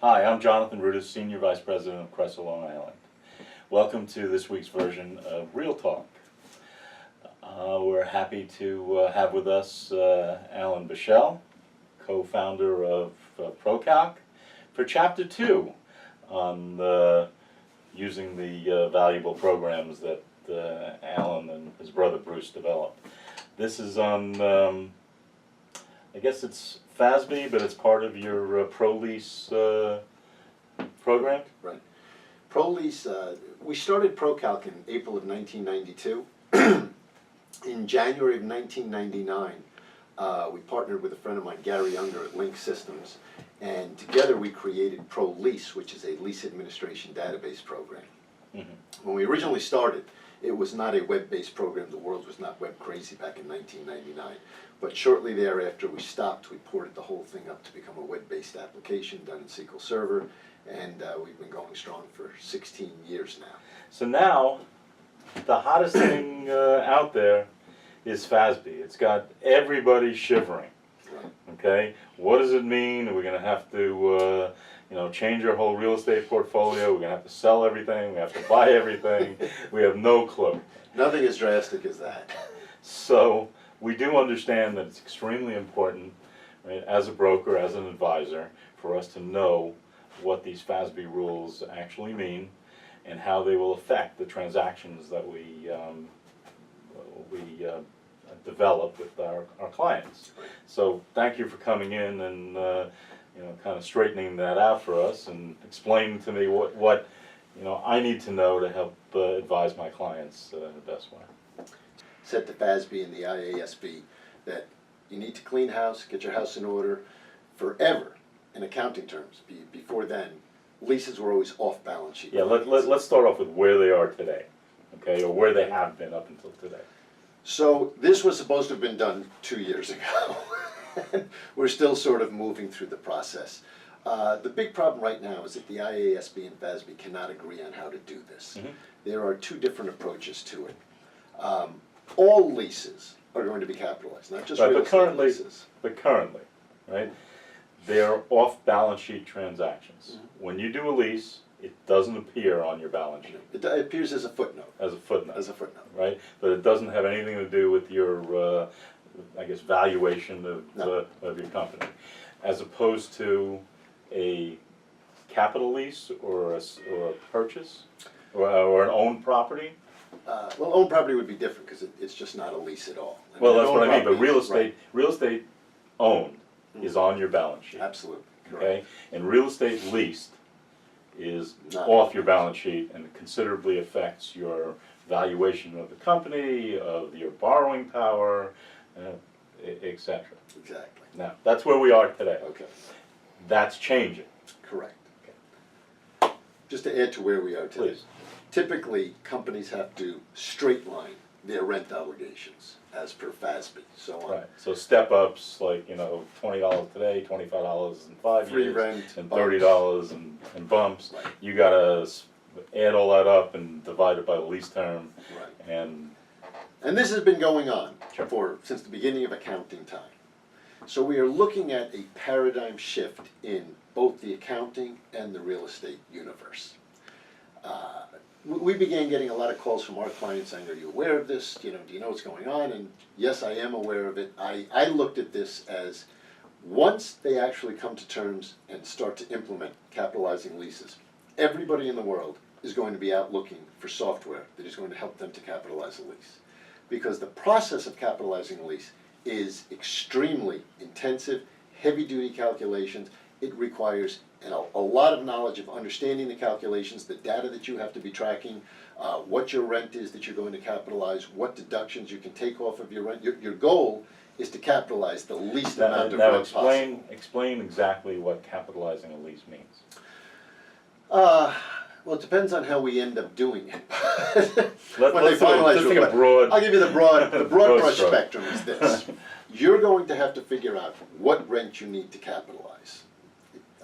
Hi, I'm Jonathan Rudis, Senior Vice President of Cresa, Long Island. Welcome to this week's version of Real Talk. We're happy to have with us Alan Bushell, co-founder of ProCalc, for Chapter 2 on using the valuable programs that Alan and his brother Bruce developed. This is on, I guess it's FASB, but it's part of your ProLease program? Right. ProLease, we started ProCalc in April of 1992. In January of 1999, we partnered with a friend of mine, Gary Unger at Link Systems, and together we created ProLease, which is a lease administration database program. Mm-hmm. When we originally started, it was not a web-based program. The world was not web crazy back in 1999. But shortly thereafter, we stopped. We ported the whole thing up to become a web-based application done in SQL Server, and we've been going strong for 16 years now. So now, the hottest thing out there is FASB. It's got everybody shivering. Right. Okay, what does it mean? Are we going to have to change our whole real estate portfolio? We're going to have to sell everything. We have to buy everything. We have no clue. Nothing as drastic as that. So we do understand that it's extremely important, right, as a broker, as an advisor, for us to know what these FASB rules actually mean and how they will affect the transactions that we develop with our clients. So thank you for coming in and kind of straightening that out for us and explaining to me what I need to know to help advise my clients in the best way. Said to FASB and the IASB that you need to clean house, get your house in order forever in accounting terms. Before then, leases were always off balance sheet. Yeah, let's start off with where they are today, okay, or where they have been up until today. So this was supposed to have been done 2 years ago. We're still sort of moving through the process. The big problem right now is that the IASB and FASB cannot agree on how to do this. Mm-hmm. There are two different approaches to it. All leases are going to be capitalized, not just real estate leases. But currently, right, they are off-balance sheet transactions. Mm-hmm. When you do a lease, it doesn't appear on your balance sheet. It appears as a footnote. As a footnote. As a footnote. Right? But it doesn't have anything to do with your, I guess, valuation of your company. As opposed to a capital lease or a purchase or an owned property. Well, owned property would be different because it's just not a lease at all. Well, that's what I mean, but real estate owned is on your balance sheet. Absolutely. Okay? And real estate leased is off your balance sheet and considerably affects your valuation of the company, of your borrowing power, etc. Exactly. Now, that's where we are today. Okay. That's changing. Correct. Okay. Just to add to where we are today. Please. Typically, companies have to straight line their rent obligations as per FASB. So on. Right. So step ups like $20 today, $25 in 5 Free years, rent, and bumps. $30 and bumps. Right. You got to add all that up and divide it by the lease term. Right. And this has been going on Sure. since the beginning of accounting time. So we are looking at a paradigm shift in both the accounting and the real estate universe. We began getting a lot of calls from our clients saying, are you aware of this? Do you know what's going on? And yes, I am aware of it. I looked at this as once they actually come to terms and start to implement capitalizing leases, everybody in the world is going to be out looking for software that is going to help them to capitalize a lease. Because the process of capitalizing a lease is extremely intensive, heavy-duty calculations. It requires a lot of knowledge of understanding the calculations, the data that you have to be tracking, what your rent is that you're going to capitalize, what deductions you can take off of your rent. Your goal is to capitalize the least amount of rent possible. Explain exactly what capitalizing a lease means. Well, it depends on how we end up doing it. Let's take a broad. I'll give you the broad brush spectrum is this. You're going to have to figure out what rent you need to capitalize.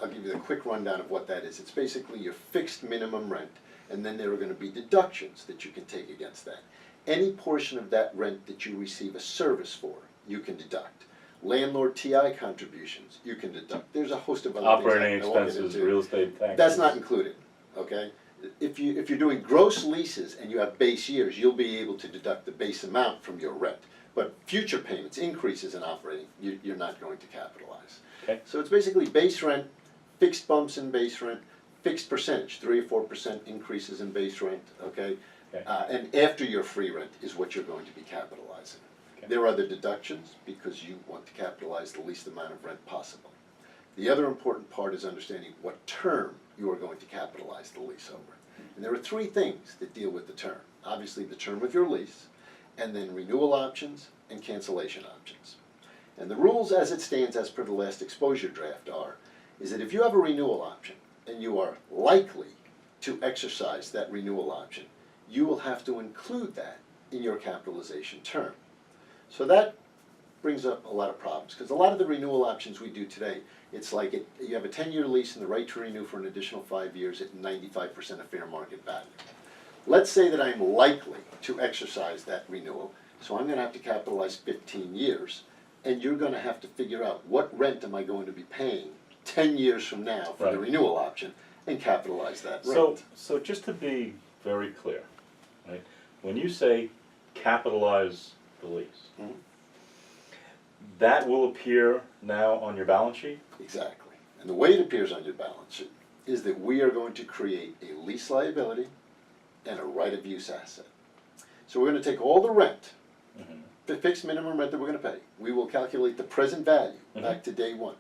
I'll give you the quick rundown of what that is. It's basically your fixed minimum rent, and then there are going to be deductions that you can take against that. Any portion of that rent that you receive a service for, you can deduct. Landlord TI contributions, you can deduct. There's a host of other Operating things I won't get expenses, into. real estate taxes. That's not included, okay? If you're doing gross leases and you have base years, you'll be able to deduct the base amount from your rent. But future payments, increases in operating, you're not going to capitalize. Okay. So it's basically base rent, fixed bumps in base rent, fixed percentage, 3 or 4% increases in base rent, okay? Okay. And after your free rent is what you're going to be capitalizing. Okay. There are other deductions because you want to capitalize the least amount of rent possible. The other important part is understanding what term you are going to capitalize the lease over. And there are 3 things that deal with the term. Obviously, the term of your lease, and then renewal options and cancellation options. And the rules as it stands as per the last exposure draft is that if you have a renewal option and you are likely to exercise that renewal option, you will have to include that in your capitalization term. So that brings up a lot of problems, because a lot of the renewal options we do today, it's like you have a 10-year lease and the right to renew for an additional 5 years at 95% of fair market value. Let's say that I'm likely to exercise that renewal, so I'm going to have to capitalize 15 years, and you're going to have to figure out what rent am I going to be paying 10 years from now for the Right. renewal option, and capitalize that rent. So just to be very clear, right? When you say capitalize the lease, Mhm. that will appear now on your balance sheet? Exactly. And the way it appears on your balance sheet is that we are going to create a lease liability and a right of use asset. So we're going to take all the rent, the fixed minimum rent that we're going to pay. We will calculate the present value back to day one.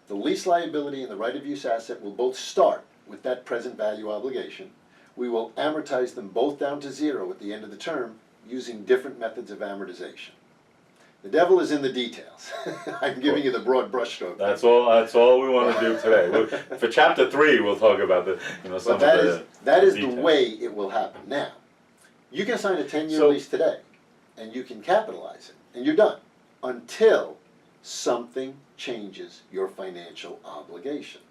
The lease liability and the right of use asset will both start with that present value obligation. We will amortize them both down to 0 at the end of the term using different methods of amortization. The devil is in the details. I'm giving you the broad brushstroke. That's all we want to do today. For chapter 3, we'll talk about some But of that is the details. way it will happen. Now, you can sign a 10-year So- lease today, and you can capitalize it, and you're done, until something changes your financial obligation.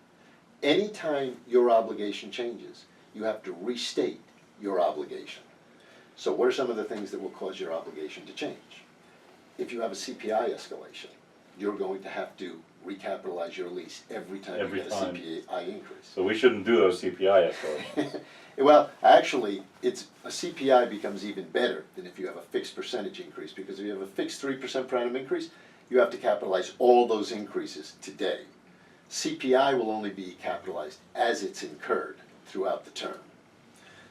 Anytime your obligation changes, you have to restate your obligation. So what are some of the things that will cause your obligation to change? If you have a CPI escalation, you're going to have to recapitalize your lease every time you get a CPI increase. So we shouldn't do those CPI escalations. Well, actually, a CPI becomes even better than if you have a fixed percentage increase, because if you have a fixed 3% per annum increase, you have to capitalize all those increases today. CPI will only be capitalized as it's incurred throughout the term.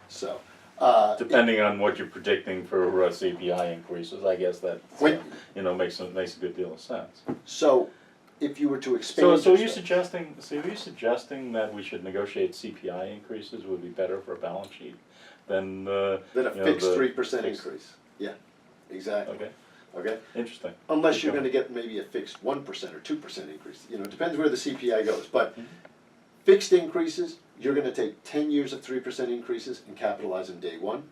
So, Depending on what you're predicting for CPI increases, I guess that makes a good deal of sense. so if you were to expand. So are you suggesting that we should negotiate CPI increases would be better for a balance sheet than Then a fixed 3% increase. Yeah, exactly. Okay, Okay? interesting. Unless Keep you're going. gonna get maybe a fixed 1% or 2% increase. It depends where the CPI goes. But fixed increases, you're gonna take 10 years of 3% increases and capitalize them day one,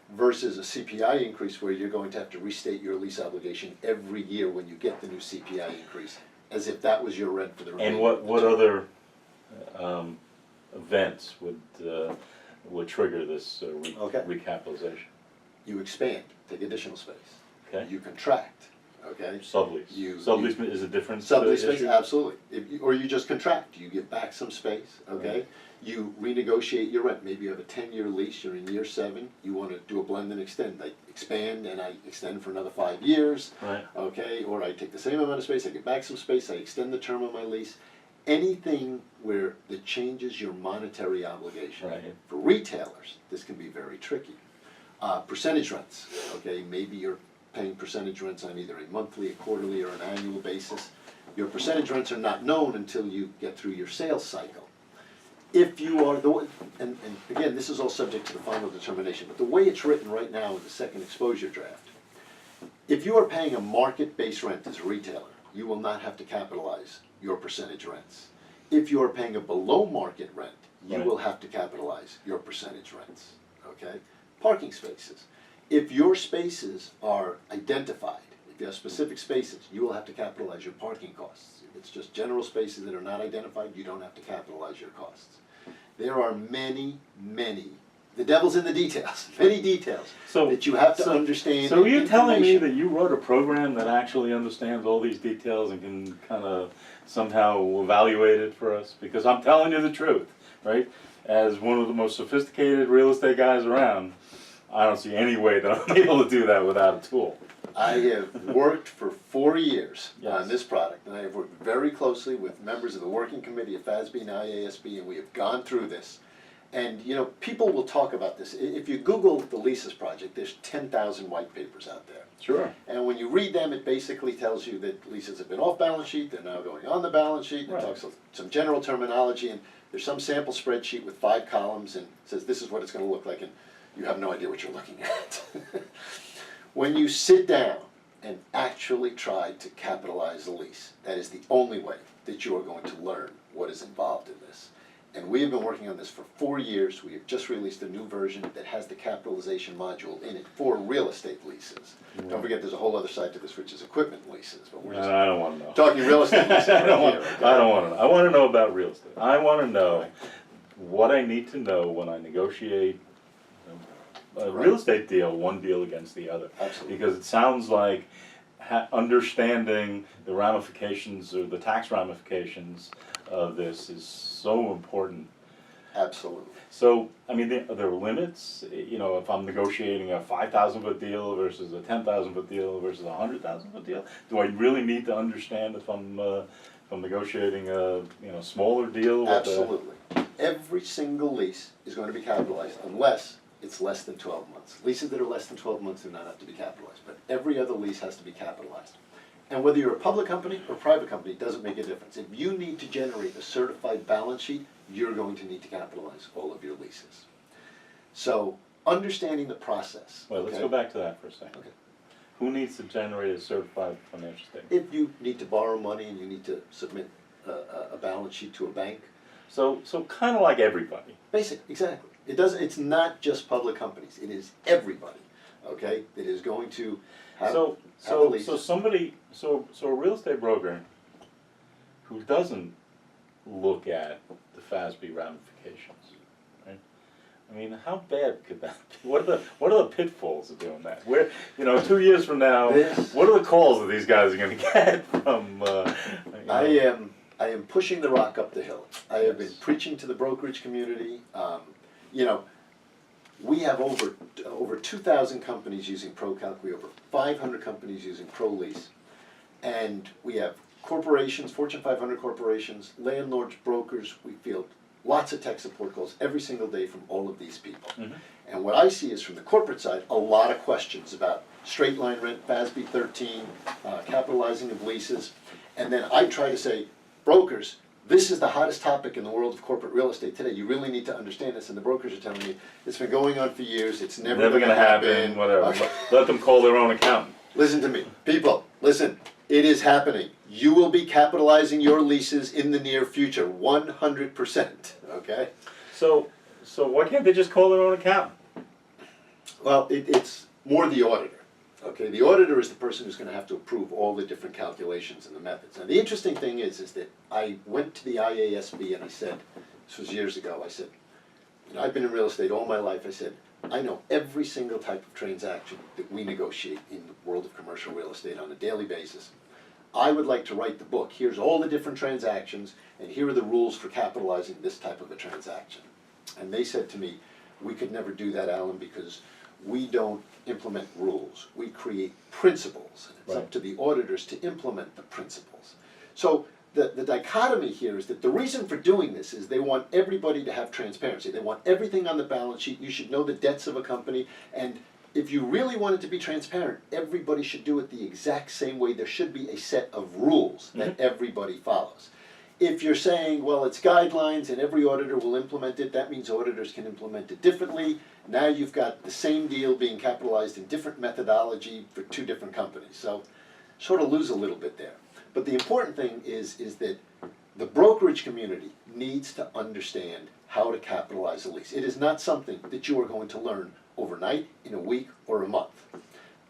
versus a CPI increase where you're going to have to restate your lease obligation every year when you get the new CPI increase, as if that was your rent for the remainder. And what other events would trigger this Okay. recapitalization? You expand, take additional space. Okay. You contract, okay? Sublease. Sublease is a different Sublease space, issue? absolutely. Or you just contract, you give back some space, okay? Right. You renegotiate your rent, maybe you have a 10-year lease, you're in year 7, you wanna do a blend and extend. I expand and I extend for another 5 years, Right. okay? Or I take the same amount of space, I give back some space, I extend the term of my lease. Anything that changes your monetary obligation. Right. For retailers, this can be very tricky. Percentage rents, okay? Maybe you're paying percentage rents on either a monthly, a quarterly, or an annual basis. Your percentage rents are not known until you get through your sales cycle. If you are and again, this is all subject to the final determination, but the way it's written right now in the second exposure draft, if you are paying a market-based rent as a retailer, you will not have to capitalize your percentage rents. If you are paying a below-market rent, you Right. will have to capitalize your percentage rents, okay? Parking spaces. If your spaces are identified, if you have specific spaces, you will have to capitalize your parking costs. If it's just general spaces that are not identified, you don't have to capitalize your costs. There are many, many the devil's in the details, many details that you have to understand. So are you telling me information. that you wrote a program that actually understands all these details and can kind of somehow evaluate it for us? Because I'm telling you the truth, right? As one of the most sophisticated real estate guys around, I don't see any way that I'm able to do that without a tool. I have worked for 4 years Yes. on this product, and I have worked very closely with members of the working committee of FASB and IASB, and we have gone through this. And you know, people will talk about this. If you Google the Leases project, there's 10,000 white papers out there. Sure. And when you read them, it basically tells you that leases have been off balance sheet, they're now going on the balance sheet, and Right. it talks of some general terminology, and there's some sample spreadsheet with 5 columns and says this is what it's going to look like, and you have no idea what you're looking at. When you sit down and actually try to capitalize a lease, that is the only way that you are going to learn what is involved in this. And we have been working on this for 4 years. We have just released a new version that has the capitalization module in it for real estate leases. Don't forget, there's a whole other side to this, which is equipment leases. But we're just I don't want to know. talking real estate leases I don't right want. here, okay? I don't want to know. I want to know about real estate. I want to know what I need to know when I negotiate a real estate deal, one deal against the other. Absolutely. Because it sounds like understanding the ramifications or the tax ramifications of this is so important. Absolutely. So, I mean, there are limits. You know, if I'm negotiating a 5,000 foot deal versus a 10,000 foot deal versus a 100,000 foot deal, do I really need to understand if I'm negotiating a smaller deal? Absolutely. Every single lease is going to be capitalized unless it's less than 12 months. Leases that are less than 12 months do not have to be capitalized, but every other lease has to be capitalized. And whether you're a public company or a private company, it doesn't make a difference. If you need to generate a certified balance sheet, you're going to need to capitalize all of your leases. So, understanding the process. Well, let's okay? go back to that for a second. Okay. Who needs to generate a certified financial statement? If you need to borrow money and you need to submit a balance sheet to a bank, So kind of like everybody. exactly. It's not just public companies. It is everybody, okay, that is going to have a lease. So a real estate broker who doesn't look at the FASB ramifications, right? I mean, how bad could that be? What are the pitfalls of doing that? 2 years from now, what are the calls that these guys are going to get from? I am pushing the rock up the hill. I have been preaching to the brokerage community. We have over 2,000 companies using ProCalc. We have over 500 companies using ProLease, and we have corporations, Fortune 500 corporations, landlords, brokers. We field lots of tech support calls every single day from all of these people. Mhm. And what I see is from the corporate side, a lot of questions about straight line rent, FASB 13, capitalizing of leases, and then I try to say, brokers, this is the hottest topic in the world of corporate real estate today. You really need to understand this. And the brokers are telling me it's been going on for years. It's never going to happen. Whatever. Okay. Let them call their own accountant. Listen to me. People, listen. It is happening. You will be capitalizing your leases in the near future, 100%. Okay? So why can't they just call their own accountant? Well, it's more the auditor. Okay, the auditor is the person who's going to have to approve all the different calculations and the methods. And the interesting thing is that I went to the IASB and I said, this was years ago, I said, I've been in real estate all my life, I said, I know every single type of transaction that we negotiate in the world of commercial real estate on a daily basis. I would like to write the book. Here's all the different transactions, and here are the rules for capitalizing this type of a transaction. And they said to me, we could never do that, Alan, because we don't implement rules. We create principles, and it's up to the auditors to implement the principles. So the dichotomy here is that the reason for doing this is they want everybody to have transparency. They want everything on the balance sheet. You should know the debts of a company, and if you really want it to be transparent, everybody should do it the exact same way. There should be a set of rules that everybody follows. If you're saying, well, it's guidelines and every auditor will implement it, that means auditors can implement it differently. Now you've got the same deal being capitalized in different methodology for 2 different companies. So sort of lose a little bit there. But the important thing is that the brokerage community needs to understand how to capitalize a lease. It is not something that you are going to learn overnight, in a week, or a month.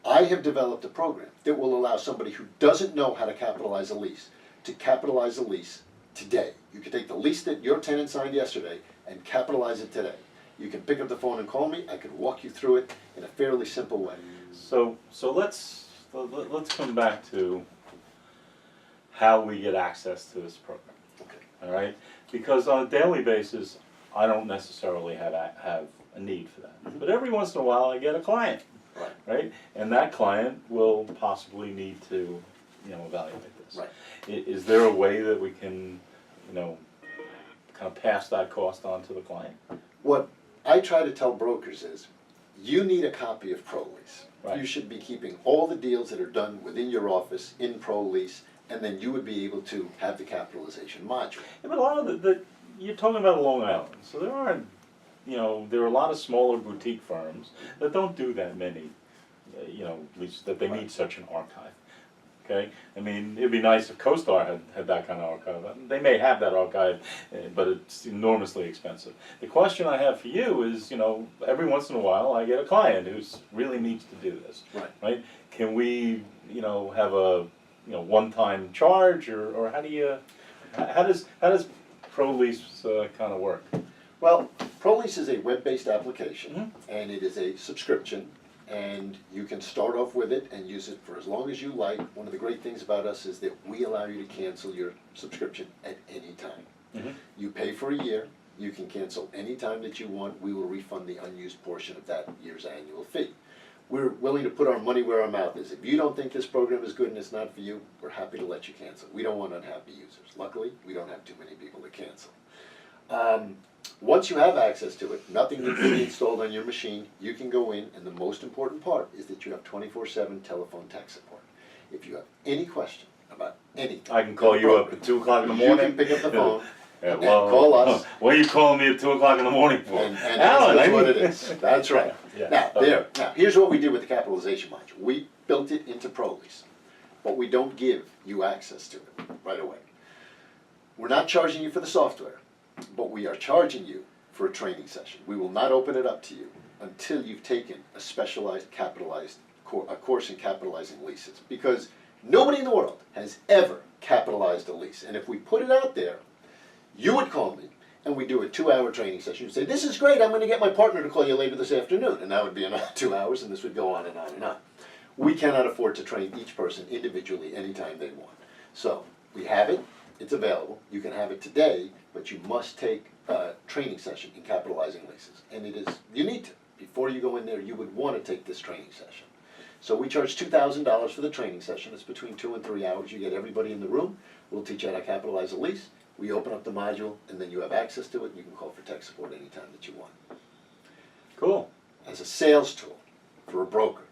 I have developed a program that will allow somebody who doesn't know how to capitalize a lease to capitalize a lease today. You can take the lease that your tenant signed yesterday and capitalize it today. You can pick up the phone and call me. I can walk you through it in a fairly simple way. So let's come back to how we get access to this program. Okay. All right, because on a daily basis, I don't necessarily have a need for that. But every once in a while, I get a client, Right. right? And that client will possibly need to, evaluate this. Right. Is there a way that we can, kind of pass that cost on to the client? What I try to tell brokers is, you need a copy of ProLease. Right. You should be keeping all the deals that are done within your office in ProLease, and then you would be able to have the capitalization module. Yeah, but a lot of you're talking about Long Island, so there aren't, there are a lot of smaller boutique firms that don't do that many, at least that they Right. need such an archive. Okay, I mean, it'd be nice if CoStar had that kind of archive. They may have that archive, but it's enormously expensive. The question I have for you is, every once in a while I get a client who really needs to do this. Right? Can we, have a, one-time charge, or how does ProLease kind of work? Well, ProLease is a web-based application, Mm-hmm. and it is a subscription, and you can start off with it and use it for as long as you like. One of the great things about us is that we allow you to cancel your subscription at any time. Mm-hmm. You pay for a year, you can cancel any time that you want. We will refund the unused portion of that year's annual fee. We're willing to put our money where our mouth is. If you don't think this program is good and it's not for you, we're happy to let you cancel. We don't want unhappy users. Luckily, we don't have too many people to cancel. Once you have access to it, nothing needs to be installed on your machine. You can go in, and the most important part is that you have 24/7 telephone tech support. If you have any question about anything, I can call you up at 2 o'clock in the morning. You can pick up the phone Yeah, and call us. What are you calling me at 2 o'clock in the morning for? And Alan, that's I what need- it is. That's right. Yeah, Now, here's what we did with the capitalization module. We built it into ProLease, but we don't give you access to it right away. We're not charging you for the software, but we are charging you for a training session. We will not open it up to you until you've taken a specialized a course in capitalizing leases, because nobody in the world has ever capitalized a lease. And if we put it out there, you would call me and we do a 2-hour training session. You'd say, "This is great, I'm going to get my partner to call you later this afternoon." And that would be another 2 hours, and this would go on and on and on. We cannot afford to train each person individually anytime they want. So we have it, it's available. You can have it today, but you must take a training session in capitalizing leases. And you need to. Before you go in there, you would want to take this training session. So we charge $2,000 for the training session. It's between 2 and 3 hours. You get everybody in the room. We'll teach you how to capitalize a lease. We open up the module, and then you have access to it, and you can call for tech support anytime that you want. Cool. As a sales tool for a broker,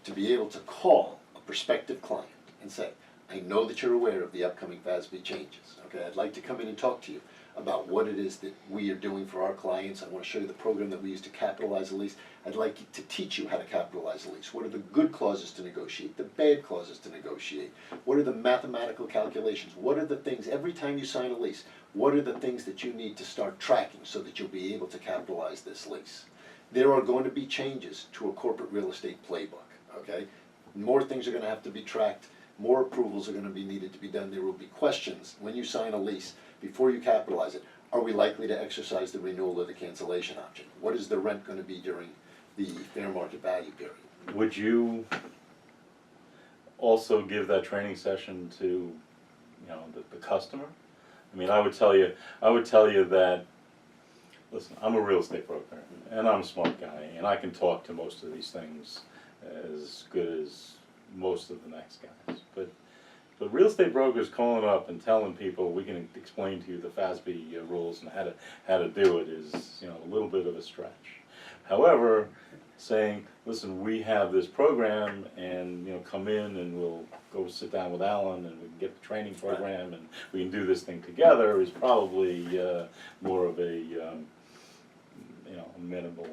to be able to call a prospective client and say, "I know that you're aware of the upcoming FASB changes. Okay, I'd like to come in and talk to you about what it is that we are doing for our clients. I want to show you the program that we use to capitalize a lease. I'd like to teach you how to capitalize a lease. What are the good clauses to negotiate, the bad clauses to negotiate? What are the mathematical calculations? What are the things, every time you sign a lease, what are the things that you need to start tracking so that you'll be able to capitalize this lease?" There are going to be changes to a corporate real estate playbook, okay? More things are going to have to be tracked. More approvals are going to be needed to be done. There will be questions when you sign a lease before you capitalize it. Are we likely to exercise the renewal or the cancellation option? What is the rent going to be during the fair market value period? Would you also give that training session to, the customer? I mean, I would tell you that, listen, I'm a real estate broker, and I'm a smart guy, and I can talk to most of these things as good as most of the next guys. But real estate brokers calling up and telling people we can explain to you the FASB rules and how to do it is a little bit of a stretch. However, saying, "Listen, we have this program, and come in and we'll go sit down with Alan and we can get the training program and we can do this thing together," is probably more of a minimal.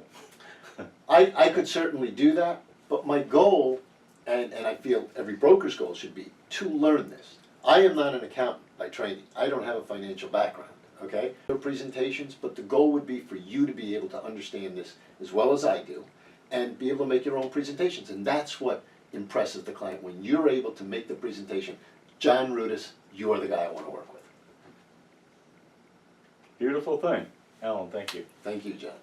I could certainly do that, but my goal, and I feel every broker's goal should be to learn this. I am not an accountant by training. I don't have a financial background, okay? There are presentations, but the goal would be for you to be able to understand this as well as I do and be able to make your own presentations. And that's what impresses the client. When you're able to make the presentation, "John Rudis, you are the guy I want to work with." Beautiful thing. Alan, thank you. Thank you, John.